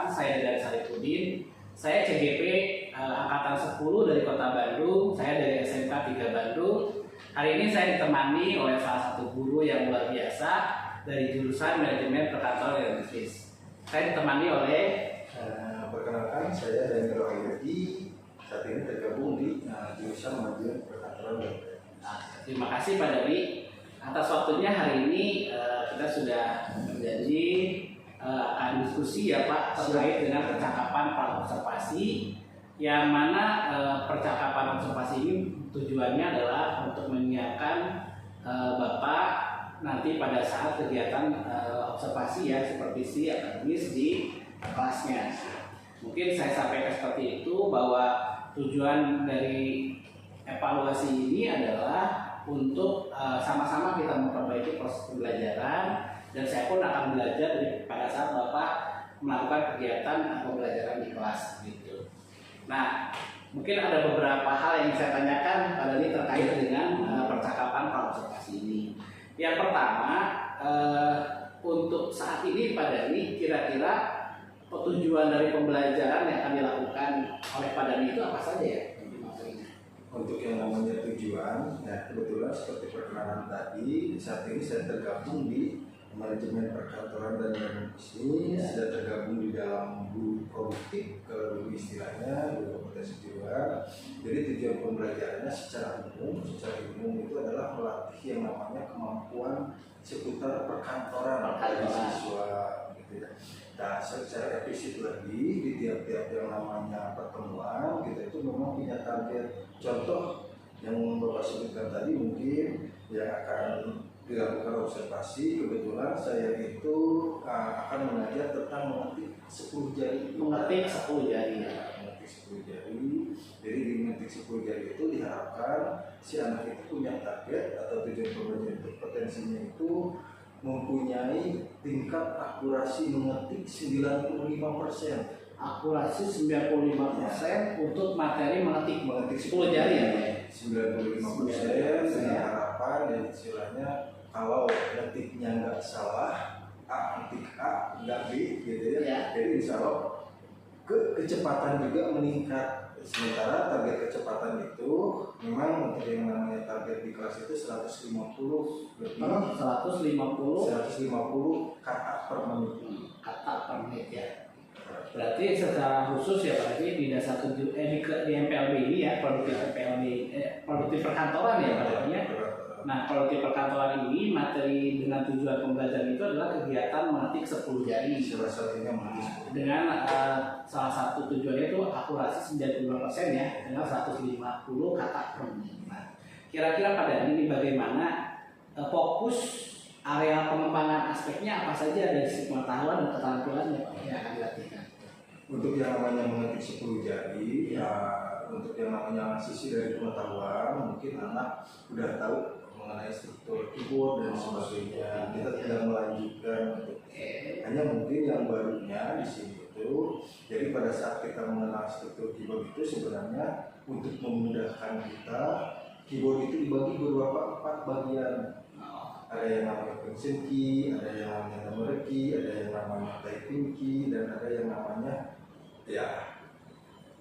saya dari Saripudin. Saya CGP angkatan 10 dari Kota Bandung. Saya dari SMK 3 Bandung. Hari ini saya ditemani oleh salah satu guru yang luar biasa dari jurusan Manajemen Perkantoran dan Bisnis. Saya ditemani oleh perkenalkan, saya Daniel Ayudi. Saat ini tergabung di jurusan Manajemen Perkantoran dan Bisnis. Terima kasih Pak Dari atas waktunya. Hari ini kita sudah berjanji akan diskusi ya Pak terkait dengan percakapan praobservasi, yang mana percakapan observasi ini tujuannya adalah untuk menyiapkan Bapak nanti pada saat kegiatan observasi ya supervisi akademis di kelasnya. Mungkin saya sampaikan seperti itu bahwa tujuan dari evaluasi ini adalah untuk sama-sama kita memperbaiki proses pembelajaran, dan saya pun akan belajar pada saat Bapak melakukan kegiatan pembelajaran di kelas gitu. Nah, mungkin ada beberapa hal yang saya tanyakan pada ini terkait dengan percakapan praobservasi ini. Yang pertama, untuk saat ini Pak Dani, kira-kira tujuan dari pembelajaran yang akan dilakukan oleh Pak Dani itu apa saja ya? Untuk yang namanya tujuan, ya kebetulan seperti perkenalan tadi, saat ini saya tergabung di Manajemen Perkantoran dan Bisnis, dan tergabung di dalam guru produktif, kalau istilahnya guru kompetensi jiwa. Jadi tujuan pembelajarannya secara umum itu adalah melatih yang namanya kemampuan seputar perkantoran bagi siswa, gitu ya. Nah, secara efisien lagi di tiap-tiap yang namanya pertemuan kita itu memang punya target. Contoh yang Bapak sebutkan tadi mungkin yang akan dilakukan observasi, kebetulan saya itu akan mengajar tentang mengetik 10 jari. Mengetik 10 jari. Mengetik 10 jari. Jadi di mengetik 10 jari itu diharapkan si anak itu punya target atau tujuan pembelajaran potensinya itu mempunyai tingkat akurasi mengetik 95%. Akurasi 95% untuk materi mengetik 10 jari ya. 95% dengan harapan dan istilahnya kalau ngetiknya nggak salah, A ngetik A nggak B gitu ya. Jadi insya Allah kecepatan juga meningkat. Sementara target kecepatan itu memang untuk yang namanya target di kelas itu 150 lebih. 150 kata per menit. Kata per menit ya. Berarti secara khusus ya Pak, di dasar di MPLB ini ya, produktif perkantoran ya Pak ya. Nah, produktif perkantoran ini materi dengan tujuan pembelajaran itu adalah kegiatan mengetik 10 jari. Dengan salah satu tujuannya itu akurasi 95% ya, dengan 150 kata per menit. Nah, kira-kira pada ini bagaimana fokus area pengembangan aspeknya apa saja dari sisi pengetahuan dan keterampilannya Pak yang akan dilatihkan? Untuk yang namanya mengetik 10 jari, untuk yang namanya sisi dari pengetahuan, mungkin anak udah tahu mengenai struktur keyboard dan sebagainya. Kita tidak melanjutkan untuk hanya mungkin yang barunya di sini itu. Jadi pada saat kita mengenal struktur keyboard itu sebenarnya untuk memudahkan kita, keyboard itu dibagi beberapa 4 bagian. Ada yang namanya function key, ada yang namanya number key, ada yang namanya typing key, dan ada yang namanya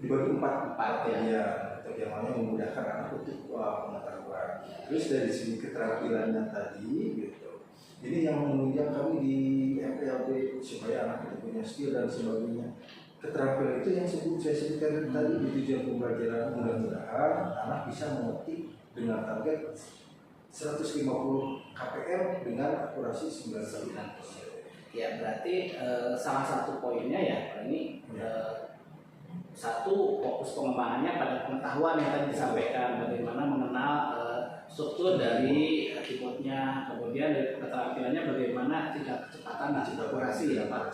dibagi 4 ya, untuk yang namanya memudahkan anak untuk pengetahuan. Terus dari segi keterampilannya tadi gitu, ini yang menunjang kami di MPLB supaya anak itu punya skill dan sebagainya. Keterampilan itu yang saya sebutkan tadi di tujuan pembelajaran, mudah-mudahan anak bisa mengetik dengan target 150 kpm dengan akurasi 99%. Ya, berarti salah satu poinnya ya ini satu fokus pengembangannya pada pengetahuan yang tadi disampaikan, bagaimana mengenal struktur dari keyboardnya, kemudian dari keterampilannya bagaimana tingkat kecepatan dan akurasi ya Pak.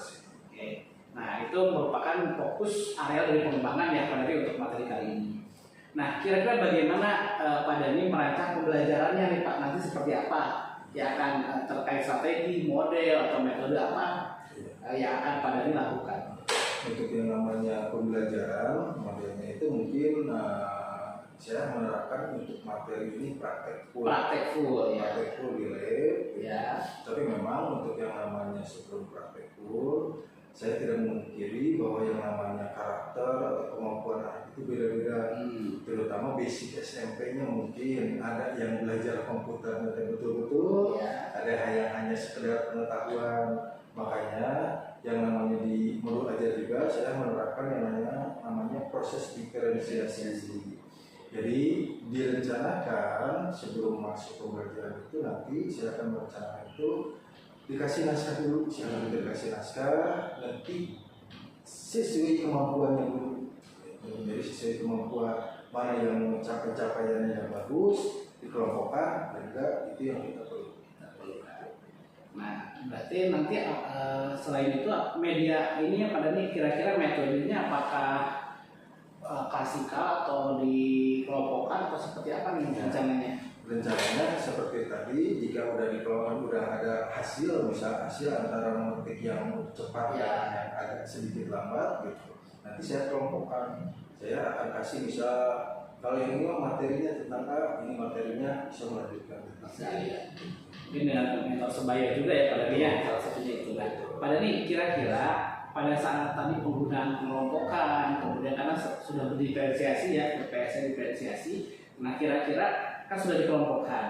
Oke. Nah, itu merupakan fokus area dari pengembangan ya Pak Dari untuk materi kali ini. Nah, kira-kira bagaimana Pak Dani merancang pembelajarannya nih Pak, nanti seperti apa yang akan terkait strategi, model atau metode apa yang akan Pak Dani lakukan? Untuk yang namanya pembelajaran modelnya itu mungkin saya menerapkan untuk materi ini praktek full di lab ya. Tapi memang untuk yang namanya sebelum praktek full saya tidak memungkiri bahwa yang namanya karakter atau kemampuan anak itu beda-beda. Terutama basic SMP-nya mungkin ada yang belajar komputer betul-betul, ada yang hanya sekedar pengetahuan. Makanya yang namanya di Mulu Ajar juga saya menerapkan yang namanya proses diferensiasi. Jadi direncanakan sebelum masuk pembelajaran itu nanti saya akan merencanakan itu dikasih naskah dulu, siapa dikasih naskah, nanti sesuai kemampuannya dulu. Jadi sesuai kemampuan mana yang pencapaiannya yang bagus dikelompokkan, dan juga itu yang kita perlu. Nah, berarti nanti selain itu media ini yang pada nih kira-kira metodenya apakah klasikal atau dikelompokkan atau seperti apa nih rencananya? Rencananya seperti tadi, jika udah dikelompokkan udah ada hasil, misal hasil antara mengetik yang cepat dan yang agak sedikit lambat gitu. Nanti saya kelompokkan, saya akan kasih misal kalau yang ini materinya tentang A, ini materinya bisa melanjutkan. Ini dengan mentor sebaya juga ya pada dia salah satunya itu kan. Pada nih kira-kira pada saat tadi penggunaan mengelompokkan, kemudian karena sudah berdiferensiasi ya, PPS diferensiasi. Nah kira-kira kan sudah dikelompokkan.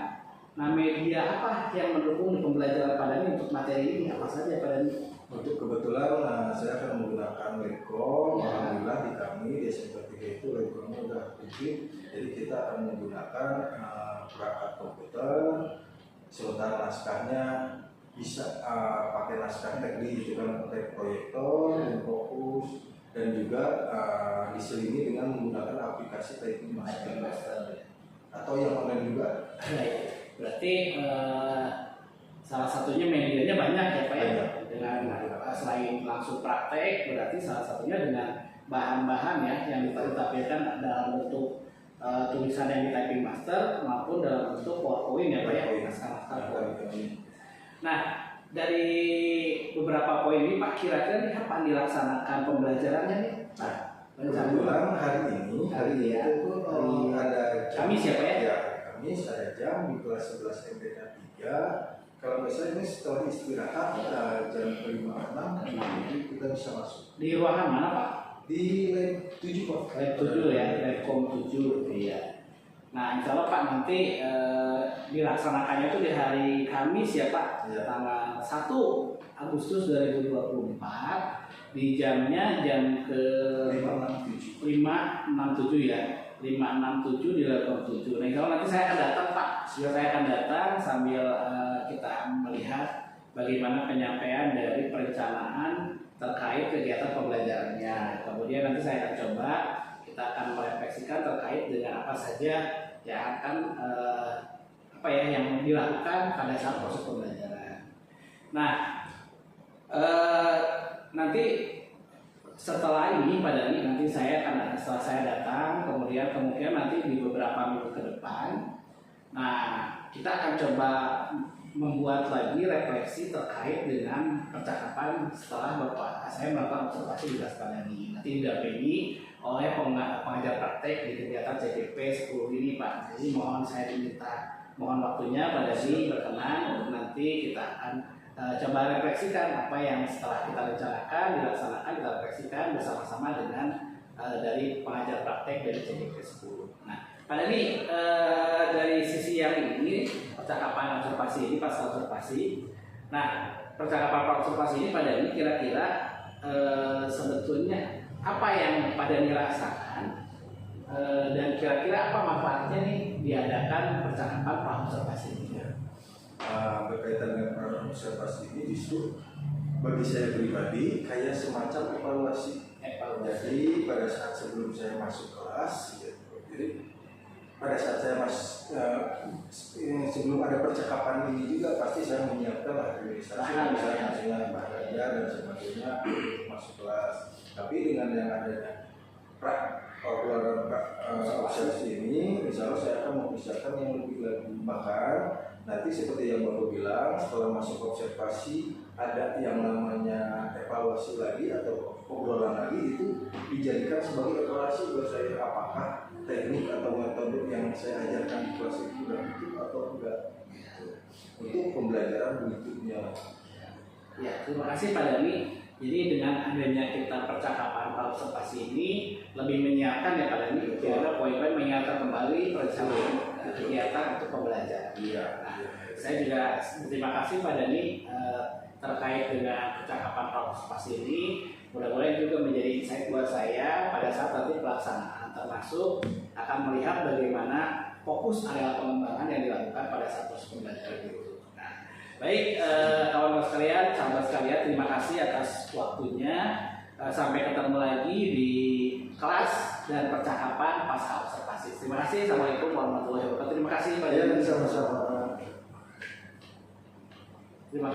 Nah media apa yang mendukung di pembelajaran pada ini untuk materi ini apa saja pada ini? Untuk kebetulan saya akan menggunakan Webcom. Alhamdulillah di kami di SMP 3 itu Webcomnya udah aktif. Jadi kita akan menggunakan perangkat komputer. Sementara naskahnya bisa pakai naskah teknik, itu kan pakai proyektor dan fokus, dan juga diselingi dengan menggunakan aplikasi typing master atau yang online juga. Berarti salah satunya medianya banyak ya Pak ya. Dengan selain langsung praktek, berarti salah satunya dengan bahan-bahan ya yang ditampilkan dalam bentuk tulisan yang di typing master maupun dalam bentuk PowerPoint ya Pak ya, naskah-naskah PowerPoint. Nah, dari beberapa poin ini Pak, kira-kira ini kapan dilaksanakan pembelajarannya nih? Nah, kebetulan hari ini itu ada Kamis ya Pak ya? Ya, Kamis ada jam di kelas 11 MPK 3. Kalau biasanya ini setelah istirahat jam 5.06 nanti kita bisa masuk. Di ruangan mana Pak? Di lab 7 Pak. Lab 7 ya, Labcom 7 iya. Nah insya Allah Pak nanti dilaksanakannya itu di hari Kamis ya Pak, tanggal 1 Agustus 2024 di jamnya jam ke 5.67 ya, 5.67 di Labcom 7. Nah insya Allah nanti saya akan datang Pak, saya akan datang sambil kita melihat bagaimana penyampaian dari perencanaan terkait kegiatan pembelajarannya. Kemudian nanti saya akan coba, kita akan merefleksikan terkait dengan apa saja yang akan yang dilakukan pada saat proses pembelajaran. Nah, nanti setelah ini nanti saya akan setelah saya datang, kemudian kemungkinan nanti di beberapa minggu ke depan, nah kita akan coba membuat lagi refleksi terkait dengan percakapan setelah saya melakukan observasi di kelas ini. Nanti didampingi oleh pengajar praktek di kegiatan CPP 10 ini Pak. Jadi mohon waktunya pada sini berkenan untuk nanti kita akan coba refleksikan apa yang setelah kita rencanakan dilaksanakan, kita refleksikan bersama-sama dengan dari pengajar praktek dari CPP 10. Nah, pada ini dari sisi yang ini percakapan observasi ini pasca observasi. Nah, percakapan observasi ini pada ini kira-kira sebetulnya apa yang pada ini rasakan dan kira-kira apa manfaatnya nih diadakan percakapan observasi ini? Berkaitan dengan pra observasi ini justru bagi saya pribadi kayak semacam evaluasi. Jadi pada saat sebelum saya masuk kelas, jadi pada saat saya sebelum ada percakapan ini juga pasti saya menyiapkan administrasi misalnya bahagia dan sebagainya masuk kelas. Tapi dengan yang adanya observasi ini, misalnya saya akan mempersiapkan yang lebih lagi, bahkan nanti seperti yang Bapak bilang setelah masuk observasi ada yang namanya evaluasi lagi atau obrolan lagi, itu dijadikan sebagai evaluasi buat saya apakah teknik atau metode yang saya ajarkan di kelas itu sudah betul atau enggak gitu. Untuk pembelajaran berikutnya. Ya, terima kasih Pak Dani. Jadi dengan adanya kita percakapan observasi ini lebih menyiapkan ya Pak Dhani, kira-kira poin-poin mengingatkan kembali perencanaan kegiatan untuk pembelajaran. Iya. Nah, saya juga terima kasih Pak Dhani terkait dengan percakapan observasi ini. Mudah-mudahan juga menjadi insight buat saya pada saat nanti pelaksanaan, termasuk akan melihat bagaimana fokus area pengembangan yang dilakukan pada saat proses pembelajaran itu. Nah, baik kawan-kawan sekalian, sahabat sekalian, terima kasih atas waktunya. Sampai ketemu lagi di kelas dan percakapan pasca observasi. Terima kasih. Assalamualaikum warahmatullahi wabarakatuh. Terima kasih Pak. Ya, sama-sama.